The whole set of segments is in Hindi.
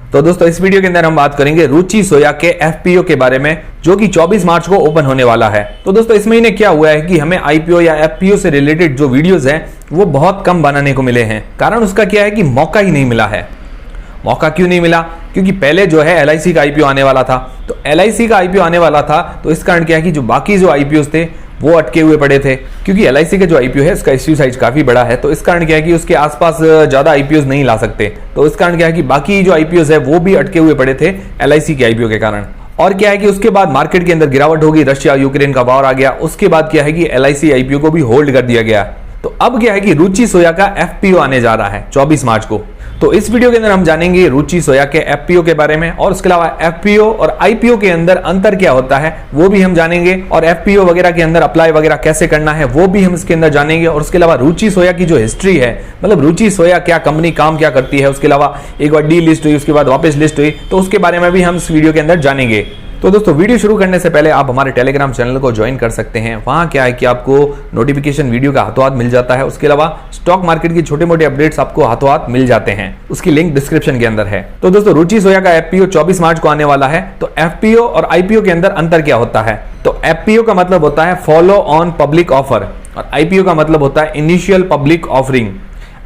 तो दोस्तों इस वीडियो के अंदर हम बात करेंगे रुचि सोया के एफपीओ के बारे में, जो कि 24 मार्च को ओपन होने वाला है। तो दोस्तों इस महीने क्या हुआ है कि हमें आईपीओ या एफपीओ से रिलेटेड जो वीडियोस हैं वो बहुत कम बनाने को मिले हैं। कारण उसका क्या है कि मौका ही नहीं मिला है। मौका क्यों नहीं मिला? क्योंकि पहले जो है एलआईसी का आईपीओ आने वाला था, तो एलआईसी का आईपीओ आने वाला था, तो इस कारण क्या है कि जो बाकी जो आईपीओस थे वो अटके हुए पड़े थे। क्योंकि एलआईसी का जो आईपीओ है उसका इश्यू साइज काफी बड़ा है, तो इस कारण क्या है कि उसके आसपास ज्यादा आईपीओस नहीं ला सकते। तो इस कारण क्या है कि बाकी जो आईपीओस है वो भी अटके हुए पड़े थे एलआईसी के आईपीओ के कारण। और क्या है कि उसके बाद मार्केट के अंदर गिरावट होगी, रशिया यूक्रेन का वॉर आ गया, उसके बाद क्या है कि एलआईसी आईपीओ को भी होल्ड कर दिया गया। तो अब क्या है कि रुचि सोया का एफपीओ आने जा रहा है 24 मार्च को। तो इस वीडियो के अंदर हम जानेंगे रुचि सोया के एफपीओ के बारे में, और उसके अलावा एफपीओ और आईपीओ के अंदर अंतर क्या होता है वो भी हम जानेंगे, और एफपीओ वगैरह के अंदर अप्लाई वगैरह कैसे करना है वो भी हम इसके अंदर जानेंगे। और उसके अलावा रुचि सोया की जो हिस्ट्री है, मतलब रुचि सोया क्या कंपनी काम क्या करती है, उसके अलावा एक बार डी लिस्ट हुई, उसके बाद वापस लिस्ट हुई, तो उसके बारे में भी हम इस वीडियो के अंदर जानेंगे। तो दोस्तों वीडियो शुरू करने से पहले आप हमारे टेलीग्राम चैनल को ज्वाइन कर सकते हैं। वहां क्या है कि आपको नोटिफिकेशन वीडियो का हाथों हाथ मिल जाता है। उसके अलावा स्टॉक मार्केट की छोटे मोटे अपडेट्स आपको हाथों हाथ मिल जाते हैं, उसकी लिंक डिस्क्रिप्शन के अंदर है। तो दोस्तों रुचि सोया का एफपीओ 24 मार्च को आने वाला है। तो एफपीओ और आईपीओ के अंदर अंतर क्या होता है? तो एफपीओ का मतलब होता है फॉलो ऑन पब्लिक ऑफर, और आईपीओ का मतलब होता है इनिशियल पब्लिक ऑफरिंग।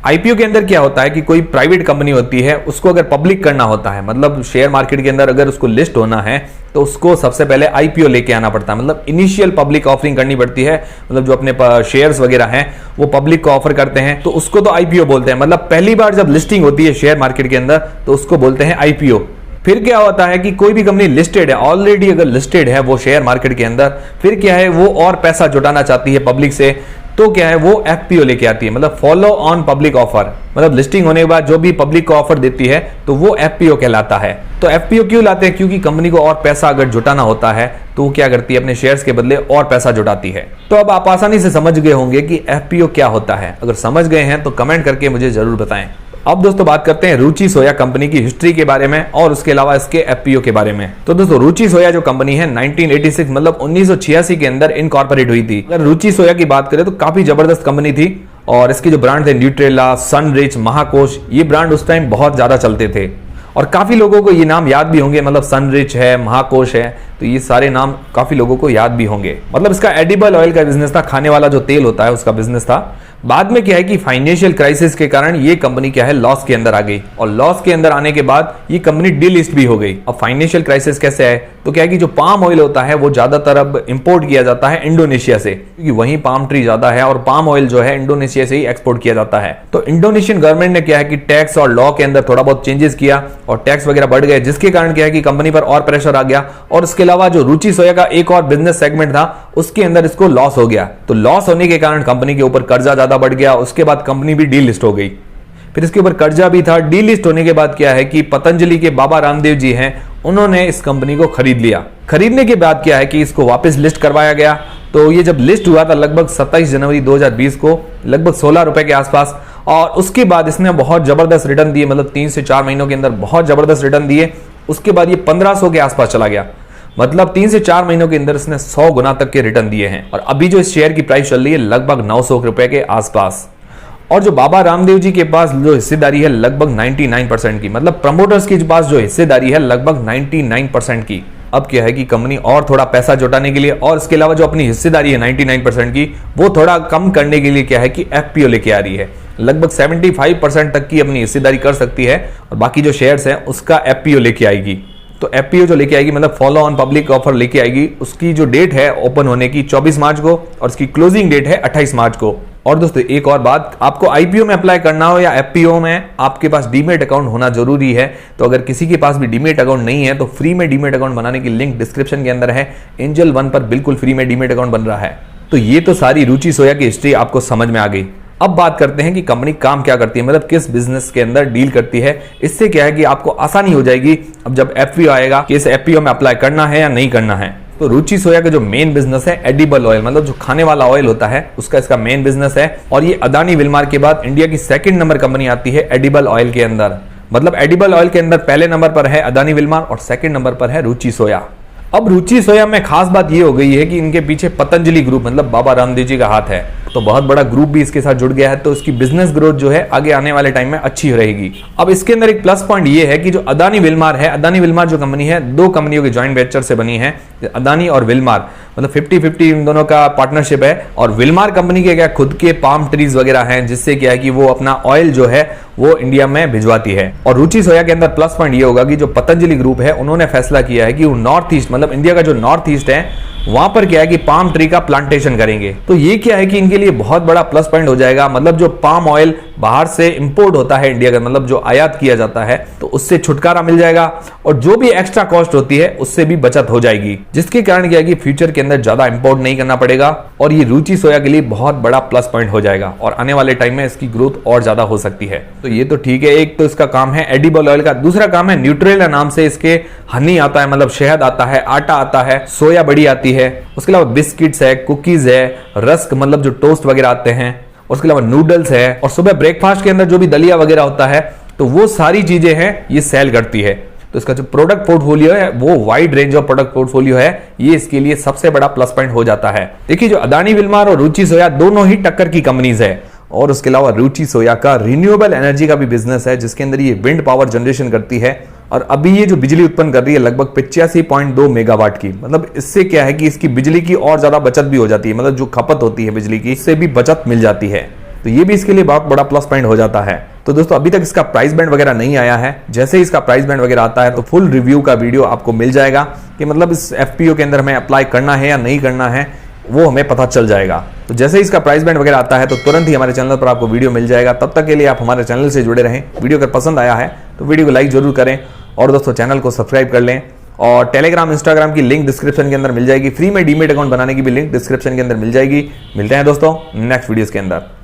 आईपीओ के अंदर क्या होता है कि कोई प्राइवेट कंपनी होती है, उसको अगर पब्लिक करना होता है, मतलब शेयर मार्केट के अंदर अगर उसको लिस्ट होना है, तो उसको सबसे पहले आईपीओ लेके आना पड़ता है, मतलब इनिशियल पब्लिक ऑफरिंग करनी पड़ती है। मतलब जो अपने शेयर्स वगैरह हैं वो पब्लिक को ऑफर करते हैं, तो उसको तो आईपीओ बोलते हैं। मतलब पहली बार जब लिस्टिंग होती है शेयर मार्केट के अंदर तो उसको बोलते हैं आईपीओ। फिर क्या होता है कि कोई भी कंपनी लिस्टेड है, ऑलरेडी अगर लिस्टेड है वो शेयर मार्केट के अंदर, फिर क्या है वो और पैसा जुटाना चाहती है पब्लिक से, तो क्या है वो एफपीओ लेके आती है, मतलब फॉलो ऑन पब्लिक ऑफर। मतलब लिस्टिंग होने के बाद जो भी पब्लिक को ऑफर देती है तो वो एफपीओ कहलाता है। तो एफपीओ क्यों लाते हैं? क्योंकि कंपनी को और पैसा अगर जुटाना होता है तो वो क्या करती है, अपने शेयर्स के बदले और पैसा जुटाती है। तो अब आप आसानी से समझ गए होंगे कि एफपीओ क्या होता है। अगर समझ गए हैं तो कमेंट करके मुझे जरूर बताएं। अब दोस्तों बात करते हैं रुचि सोया कंपनी की हिस्ट्री के बारे में, और उसके अलावा इसके एफपीओ के बारे में। तो दोस्तों रुचि सोया जो कंपनी है 1986 मतलब 1986 के अंदर इनकॉर्पोरेट हुई थी। अगर रुचि सोया की बात करें तो काफी जबरदस्त कंपनी थी, और इसके जो ब्रांड थे न्यूट्रेला, सनरिच, महाकोश, ये ब्रांड उस टाइम बहुत ज्यादा चलते थे। और काफी लोगों को ये नाम याद भी होंगे, मतलब सनरिच है, महाकोश है, तो ये सारे नाम काफी लोगों को याद भी होंगे। मतलब इसका एडिबल ऑयल का बिजनेस था, खाने वाला जो तेल होता है उसका बिजनेस था। बाद में क्या है कि फाइनेंशियल क्राइसिस के कारण ये कंपनी क्या है लॉस के अंदर आ गई, और लॉस के अंदर आने के बाद ये कंपनी डीलिस्ट भी हो गई। अब फाइनेंशियल क्राइसिस कैसे है? तो क्या है कि जो पाम ऑयल होता है वो ज्यादातर अब इंपोर्ट किया जाता है इंडोनेशिया से, क्योंकि वहीं पाम ट्री ज्यादा है, और पाम ऑयल जो है इंडोनेशिया से ही एक्सपोर्ट किया जाता है। तो इंडोनेशियन गवर्नमेंट ने क्या है कि टैक्स और लॉ के अंदर थोड़ा बहुत चेंजेस किया, और टैक्स वगैरह बढ़ गए, जिसके कारण क्या है कि कंपनी पर और प्रेशर आ गया। और उसके अलावा जो रुचि सोया का एक और बिजनेस सेगमेंट था उसके अंदर इसको लॉस हो गया। तो लॉस होने के कारण कंपनी के ऊपर कर्जा ज्यादा बढ़ गया, उसके बाद कंपनी भी डीलिस्ट हो गई। फिर इसके ऊपर कर्जा भी था। डीलिस्ट होने के बाद क्या है कि पतंजलि के बाबा रामदेव जी हैं, उन्होंने इस कंपनी को खरीद लिया। खरीदने के बाद क्या है कि इसको वापस लिस्ट करवाया गया। तो ये जब लिस्ट हुआ था लगभग 27 जनवरी 2020 को, लगभग 16 रुपए के आसपास, और उसके बाद इसने बहुत जबरदस्त रिटर्न दिए, मतलब 3 से 4 महीनों के अंदर बहुत जबरदस्त रिटर्न दिए। उसके बाद ये 1500 के आसपास चला गया, मतलब 3 से 4 महीनों के अंदर इसने 100 गुना तक के रिटर्न दिए हैं। और अभी जो इस शेयर की प्राइस चल रही है लगभग 900 रुपए के आसपास। और जो बाबा रामदेव जी के पास जो हिस्सेदारी है लगभग 99% की, मतलब प्रमोटर्स के पास जो हिस्सेदारी है लगभग 99% की। अब क्या है कि कंपनी और थोड़ा पैसा जुटाने के लिए, और इसके अलावा जो अपनी हिस्सेदारी है 99% की, वो थोड़ा कम करने के लिए क्या है कि एफपीओ लेके आ रही है। लगभग 75% तक की अपनी हिस्सेदारी कर सकती है, और बाकी जो शेयर्स हैं उसका एफपीओ लेके आएगी। तो एफपीओ जो लेके आएगी मतलब फॉलो ऑन पब्लिक ऑफर लेके आएगी। उसकी जो डेट है ओपन होने की 24 मार्च को, और उसकी क्लोजिंग डेट है 28 मार्च को। और दोस्तों एक और बात, आपको आईपीओ में अप्लाई करना हो या एफपीओ में, आपके पास डीमेट अकाउंट होना जरूरी है। तो अगर किसी के पास भी डीमेट अकाउंट नहीं है तो फ्री में डीमेट अकाउंट बनाने की लिंक डिस्क्रिप्शन के अंदर है। एंजल वन पर बिल्कुल फ्री में डीमेट अकाउंट बन रहा है। तो ये तो सारी रुचि सोया की हिस्ट्री आपको समझ में आ गई। अब बात करते हैं कि कंपनी काम क्या करती है, मतलब किस बिजनेस के अंदर डील करती है। इससे क्या है कि आपको आसानी हो जाएगी अब जब एफपीओ आएगा कि इस एफपीओ में अप्लाई करना है या नहीं करना है। तो रुचि सोया का जो मेन बिजनेस है एडिबल ऑयल, मतलब जो खाने वाला ऑयल होता है उसका इसका मेन बिजनेस है। और ये अदानी विल्मार के बाद इंडिया की 2nd नंबर कंपनी आती है एडिबल ऑयल के अंदर। मतलब एडिबल ऑयल के अंदर पहले नंबर पर है अदानी विल्मार और 2nd नंबर पर है रुचि सोया। अब रुचि सोया में खास बात ये हो गई है कि इनके पीछे पतंजलि ग्रुप मतलब बाबा रामदेव जी का हाथ है। तो बहुत बड़ा ग्रुप भी इसके साथ जुड़ गया है, तो इसकी बिजनेस ग्रोथ जो है आगे आने वाले टाइम में अच्छी रहेगी। अब इसके अंदर एक प्लस पॉइंट ये है कि जो अदानी विलमार है, अदानी विलमार जो कंपनी है 2 कंपनियों के ज्वाइंट वेंचर से बनी है, अदानी और विलमार, मतलब 50-50 इन दोनों का पार्टनरशिप है। और विलमार कंपनी के क्या खुद के पाम ट्रीज वगैरह हैं, जिससे क्या है कि वो अपना ऑयल जो है वो इंडिया में भिजवाती है। और रुचि सोया के अंदर प्लस पॉइंट ये होगा कि जो पतंजलि ग्रुप है उन्होंने फैसला किया है कि वो नॉर्थ ईस्ट, मतलब इंडिया का जो नॉर्थ ईस्ट है, वहां पर क्या है कि पाम ट्री का प्लांटेशन करेंगे। तो ये क्या है कि इनके लिए बहुत बड़ा प्लस पॉइंट हो जाएगा। मतलब जो पाम ऑयल बाहर से इंपोर्ट होता है इंडिया का, मतलब जो आयात किया जाता है, तो उससे छुटकारा मिल जाएगा और जो भी एक्स्ट्रा कॉस्ट होती है उससे भी बचत हो जाएगी, जिसके कारण क्या है कि फ्यूचर के अंदर ज्यादा इंपोर्ट नहीं करना पड़ेगा और ये रुचि सोया के लिए बहुत बड़ा प्लस पॉइंट हो जाएगा और आने वाले टाइम में इसकी ग्रोथ और ज्यादा हो सकती है। तो ये तो ठीक है, एक तो इसका काम है एडिबल ऑयल का, दूसरा काम है न्यूट्रेला नाम से इसके हनी आता है, मतलब शहद आता है, आटा आता है, सोया बड़ी आती है, उसके अलावा बिस्किट्स है, कुकीज है, रस्क मतलब जो टोस्ट वगैरह आते हैं, और उसके अलावा नूडल्स है, और सुबह ब्रेकफास्ट के अंदर जो भी दलिया वगैरह होता है, तो वो सारी चीजें हैं ये सेल करती है। तो इसका जो प्रोडक्ट पोर्टफोलियो है वो wide range of product portfolio है, ये इसके लिए सबसे बड़ा प्लस पॉइंट हो जाता है। देखिए जो अदानी विलमार और रुचि सोया दोनों ही टक्कर की कंपनीज है, और उसके अलावा रुचि सोया का रिन्यूएबल एनर्जी का भी बिजनेस है, जिसके अंदर ये विंड पावर जनरेशन करती है और अभी ये जो बिजली उत्पन्न कर रही है लगभग 85.2 मेगावाट की। मतलब इससे क्या है कि इसकी बिजली की और ज्यादा बचत भी हो जाती है, मतलब जो खपत होती है बिजली की, इससे भी बचत मिल जाती है। तो ये भी इसके लिए बहुत बड़ा प्लस पॉइंट हो जाता है। तो दोस्तों अभी तक इसका प्राइस बैंड वगैरह नहीं आया है, जैसे ही इसका प्राइस बैंड वगैरह आता है तो फुल रिव्यू का वीडियो आपको मिल जाएगा कि मतलब इस एफपीओ के अंदर हमें अप्लाई करना है या नहीं करना है, वो हमें पता चल जाएगा। तो जैसे ही इसका प्राइस बैंड वगैरह आता है तो तुरंत ही हमारे चैनल पर आपको वीडियो मिल जाएगा। तब तक के लिए आप हमारे चैनल से जुड़े रहें। वीडियो अगर पसंद आया है तो वीडियो को लाइक जरूर करें और दोस्तों चैनल को सब्सक्राइब कर लें। और टेलीग्राम इंस्टाग्राम की लिंक डिस्क्रिप्शन के अंदर मिल जाएगी, फ्री में डीमेट अकाउंट बनाने की भी लिंक डिस्क्रिप्शन के अंदर मिल जाएगी। मिलते हैं दोस्तों नेक्स्ट वीडियोस के अंदर।